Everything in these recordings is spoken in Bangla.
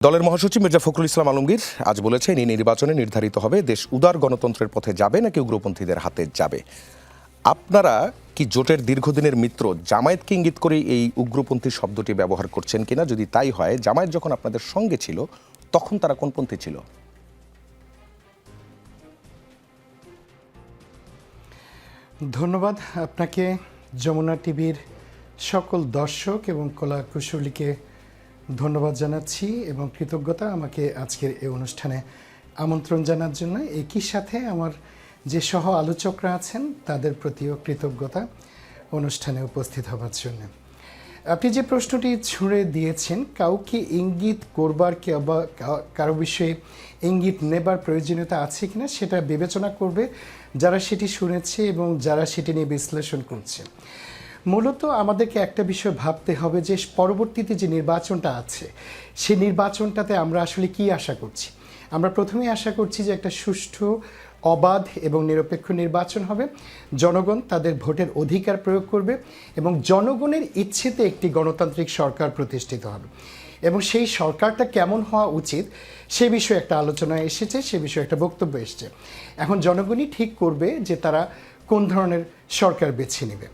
দলের মহাসচিব মির্জা ফখরুল ইসলাম আলমগীর আজ বলেছেন, এই নির্বাচনে নির্ধারিত হবে দেশ উদার গণতন্ত্রের পথে যাবে নাকি উগ্রপন্থীদের হাতে যাবে। আপনারা কি জোটের দীর্ঘদিনের মিত্র জামায়াতকে ইঙ্গিত করে এই উগ্রপন্থী শব্দটি ব্যবহার করছেন কিনা? যদি তাই হয়, জামায়াত যখন আপনাদের সঙ্গে ছিল তখন তারা কোন পন্থী ছিল? ধন্যবাদ আপনাকে, যমুনা টিভির সকল দর্শক এবং কলা কুশলীকে ধন্যবাদ জানাচ্ছি এবং কৃতজ্ঞতা আমাকে আজকের এই অনুষ্ঠানে আমন্ত্রণ জানার জন্য। একই সাথে আমার যে সহ আলোচকরা আছেন তাদের প্রতিও কৃতজ্ঞতা অনুষ্ঠানে উপস্থিত হবার জন্য। আপনি যে প্রশ্নটি ছুঁড়ে দিয়েছেন, কাউকে ইঙ্গিত করবার বা কারো বিষয়ে ইঙ্গিত নেবার প্রয়োজনীয়তা আছে কিনা সেটা বিবেচনা করবে যারা সেটি শুনেছে এবং যারা সেটি নিয়ে বিশ্লেষণ করছে। মূলত আমাদেরকে একটা বিষয় ভাবতে হবে যে পরবর্তীতে যে নির্বাচনটা আছে সেই নির্বাচনটাতে আমরা আসলে কি আশা করছি। আমরা প্রথমেই আশা করছি যে একটা সুষ্ঠু, অবাধ এবং নিরপেক্ষ নির্বাচন হবে। জনগণ তাদের ভোটের অধিকার প্রয়োগ করবে এবং জনগণের ইচ্ছেতে একটি গণতান্ত্রিক সরকার প্রতিষ্ঠিত হবে এবং সেই সরকারটা কেমন হওয়া উচিত সে বিষয়ে একটা আলোচনা এসেছে, সে বিষয়ে একটা বক্তব্য এসেছে। এখন জনগণই ঠিক করবে যে তারা কোন ধরনের সরকার বেছে নেবে।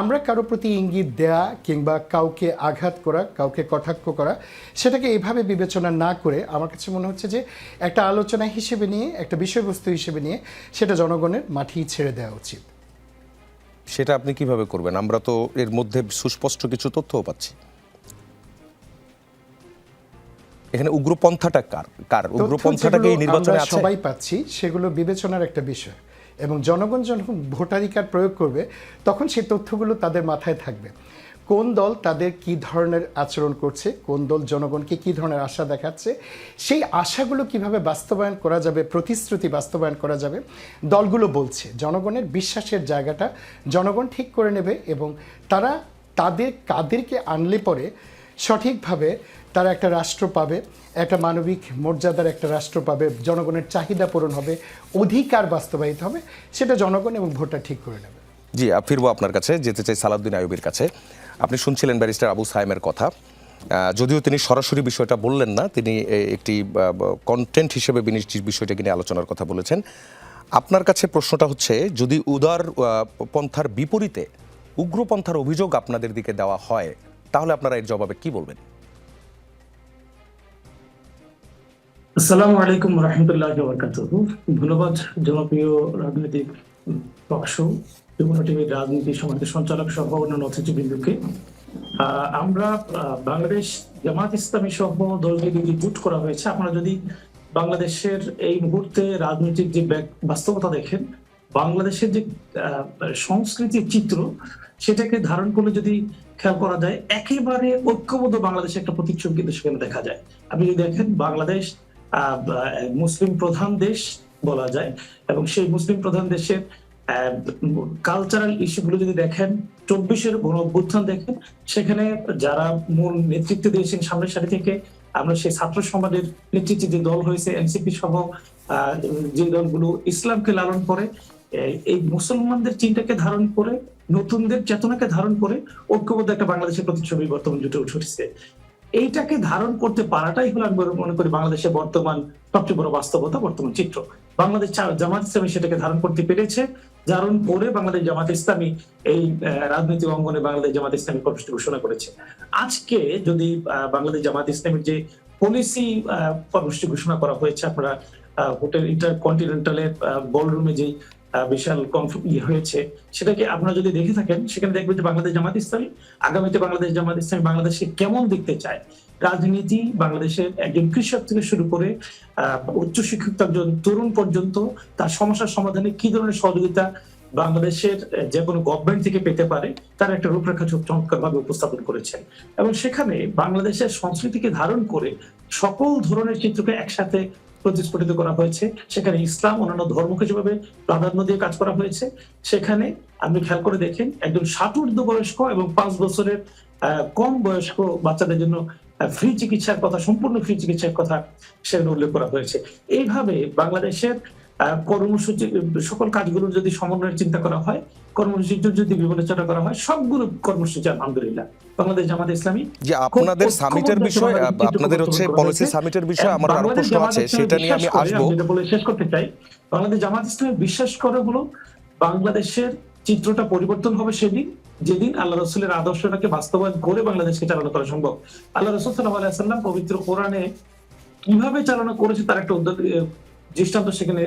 আমরা কারো প্রতি ইঙ্গিত দেয়া কিংবা কাউকে আঘাত করা, কাউকে কটাক্ষ করা, সেটাকে এভাবে বিবেচনা না করে আমার কাছে মনে হচ্ছে যে একটা আলোচনা হিসেবে নিয়ে, একটা বিষয়বস্তু হিসেবে নিয়ে সেটা জনগণের মাঠেই ছেড়ে দেওয়া উচিত। সেটা আপনি কিভাবে করবেন? আমরা তো এর মধ্যে সুস্পষ্ট কিছু তথ্যও পাচ্ছি। এখানে উগ্রপন্থাটা কার উগ্রপন্থাটাকে এই নির্বাচনে আছে? সবাই পাচ্ছি, সেগুলো বিবেচনার একটা বিষয় এবং জনগণ যখন ভোটাধিকার প্রয়োগ করবে তখন সেই তথ্যগুলো তাদের মাথায় থাকবে। কোন দল তাদের কি ধরনের আচরণ করছে, কোন দল জনগণকে কি ধরনের আশা দেখাচ্ছে, সেই আশাগুলো কিভাবে বাস্তবায়ন করা যাবে, প্রতিশ্রুতি বাস্তবায়ন করা যাবে, দলগুলো বলছে। জনগণের বিশ্বাসের জায়গাটা জনগণ ঠিক করে নেবে এবং তারা কাদেরকে আনলে পরে সঠিকভাবে তারা একটা রাষ্ট্র পাবে, একটা মানবিক মর্যাদার একটা রাষ্ট্র পাবে, জনগণের চাহিদা পূরণ হবে, অধিকার বাস্তবায়িত হবে, সেটা জনগণ এবং ভোটার ঠিক করে নেবে। জি, ফিরবো আপনার কাছে, যেতে চাই সালাউদ্দিন আইয়ুবীর কাছে। আপনি শুনছিলেন ব্যারিস্টার আবু সায়েমের কথা। যদিও তিনি সরাসরি বিষয়টা বললেন না, তিনি একটি কন্টেন্ট হিসেবে বিষয়টাকে নিয়ে আলোচনার কথা বলেছেন। আপনার কাছে প্রশ্নটা হচ্ছে, যদি উদার পন্থার বিপরীতে উগ্রপন্থার অভিযোগ আপনাদের দিকে দেওয়া হয় তাহলে আপনারা এর জবাবে কি বলবেন? আসসালামু আলাইকুম রহমতুল্লাহি ওয়া বারাকাতুহু। ধন্যবাদ জনপ্রিয় রাজনৈতিক টক শো যমুনা টিভির রাজনীতি সমাজের সঞ্চালক সহ অন্যান্য অতিথিবৃন্দকে। আমরা বাংলাদেশ জামাত ইসলামী সহ দলগুলি জোট করা হয়েছে। আপনারা যদি বাংলাদেশের এই মুহূর্তে রাজনৈতিক যে বাস্তবতা দেখেন, বাংলাদেশের যে সংস্কৃতির চিত্র সেটাকে ধারণ করলে যদি খেয়াল করা যায়, একেবারে ঐক্যবদ্ধ বাংলাদেশে একটা প্রতিচ্ছবি কিন্তু সেখানে দেখা যায়। আপনি যদি দেখেন, বাংলাদেশ মুসলিম প্রধান দেশ বলা যায় এবং সেই মুসলিম প্রধান দেশের কালচারাল ইস্যুগুলো যদি দেখেন, 24-এর গণঅভ্যুত্থান দেখেন, সেখানে যারা মূল নেতৃত্ব দিয়েছেন সামনের সারি থেকে, আমরা সেই ছাত্র সমাজের নেতৃত্বে যে দল হয়েছে এনসিপি সহ যে দলগুলো ইসলামকে লালন করে, এই মুসলমানদের চিন্তাকে ধারণ করে, নতুনদের চেতনাকে ধারণ করে ঐক্যবদ্ধ একটা বাংলাদেশের প্রতিচ্ছবি বর্তমান জুটে উঠেছে। এইটাকে ধারণ করতে পারাটাই হলো, আমি মনে করি, বাংলাদেশের বর্তমান সবচেয়ে বড় বাস্তবতা, বর্তমান চিত্র। বাংলাদেশ জামাত ইসলামী সেটাকে ধারণ করতে পেরেছে, ধারণ করে বাংলাদেশ জামাত ইসলামী এই রাজনৈতিক অঙ্গনে বাংলাদেশ জামাত ইসলামী কর্মসূচি ঘোষণা করেছে। আজকে যদি বাংলাদেশ জামাত ইসলামীর যে পলিসি কর্মসূচি ঘোষণা করা হয়েছে, আপনারা হোটেল ইন্টারকন্টিনেন্টালের বলরুমে যে বিশাল হয়েছে, সেটাকে আপনারা যদি দেখে থাকেন, সেখানে দেখবেন যে বাংলাদেশ জামাত ইসলামী আগামীতে বাংলাদেশ জামাত ইসলামী বাংলাদেশে কেমন দেখতে চায়। রাজনীতি বাংলাদেশের একজন কৃষক থেকে শুরু করে উচ্চশিক্ষিত একজন তরুণ পর্যন্ত তার সমস্যার সমাধানে কি ধরনের সহযোগিতা বাংলাদেশের যে কোনো গভর্নমেন্ট থেকে পেতে পারে তার একটা রূপরেখা চমৎকার ভাবে উপস্থাপন করেছেন এবং সেখানে বাংলাদেশের সংস্কৃতিকে ধারণ করে সকল ধরনের চিত্রকে একসাথে প্রতিস্ফুটিত করা হয়েছে। সেখানে ইসলাম, অন্যান্য ধর্মকে যেভাবে প্রাধান্য দিয়ে কাজ করা হয়েছে, সেখানে আপনি খেয়াল করে দেখেন, একজন 60 বয়স্ক এবং 5 বছরের কম বয়স্ক বাচ্চাদের জন্য ফ্রি চিকিৎসার কথা, সম্পূর্ণ ফ্রি চিকিৎসার কথা সেখানে উল্লেখ করা হয়েছে। এইভাবে বাংলাদেশের কর্মসূচি, সকল কাজগুলোর যদি সমন্বয়ের চিন্তা করা হয়, কর্মসূচির যদি বিবেচনা করা হয়, সবগুলো কর্মসূচি আলহামদুলিল্লাহ বাংলাদেশ জামাত ইসলামী যে আপনাদের সামিটের বিষয়, আপনাদের হচ্ছে পলিসি সামিটের বিষয়, আমার আরো প্রশ্ন আছে, সেটা নিয়ে আমি আসবো। শেষ করতে চাই, বাংলাদেশ জামাত ইসলামী বিশ্বাস করে হলো বাংলাদেশের চিত্রটা পরিবর্তন হবে সেদিন যেদিন আল্লাহ রসুলের আদর্শটাকে বাস্তবায়ন করে বাংলাদেশকে চালনা করা সম্ভব। আল্লাহ রসুল সাল্লাল্লাহু আলাইহি ওয়াসাল্লাম পবিত্র কোরআনে কিভাবে চালনা করেছে তার একটা দৃষ্টান্ত সেখানে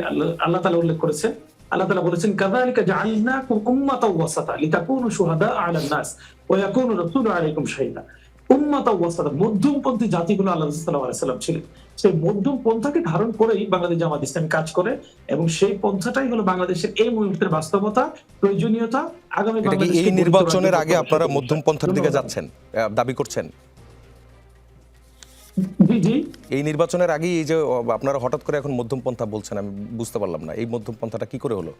আল্লাহ তাআলা উল্লেখ করেছেন। আল্লাহ তাআলা বলেছেন, কাযালিকা জাআলনাকুম উম্মাতাও ওয়াসাতা লিতাকুনু শুহাদা আলান নাস ওয়া ইয়াকুনু রাসূলু আলাইকুম শাহিদা। উম্মাতাও ওয়াসাতা, মধ্যমপন্থী জাতিগুলো আল্লাহ রাসূল সাল্লাল্লাহু আলাইহি ওয়াসাল্লাম ছিলেন। সেই মধ্যম পন্থাকে ধারণ করেই বাংলাদেশ জামাত ইসলামী কাজ করে, এবং সেই পন্থাটাই হলো বাংলাদেশের এই মুহূর্তের বাস্তবতা, প্রয়োজনীয়তা। আগামী এটা কি এই নির্বাচনের আগে আপনারা মধ্যম পন্থার দিকে যাচ্ছেন, দাবি করছেন? জি জি, এই নির্বাচনের আগে এই যে আপনারা হঠাৎ করে এখন মধ্যম পন্থা বলছেন, আমি বুঝতে পারলাম না এই মধ্যম পন্থাটা কি করে হলো?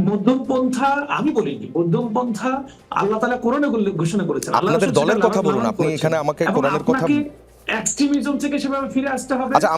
মধ্যম পন্থা আমি বলিনি, মধ্যম পন্থা আল্লাহ তাআলা কোরআনে ঘোষণা করেছেন। আপনাদের দলের কথা বলুন, আপনি এখানে আমাকে কোরআনের কথা। এক্সট্রিমিজম থেকে সেভাবে ফিরে আসতে হবে। আচ্ছা,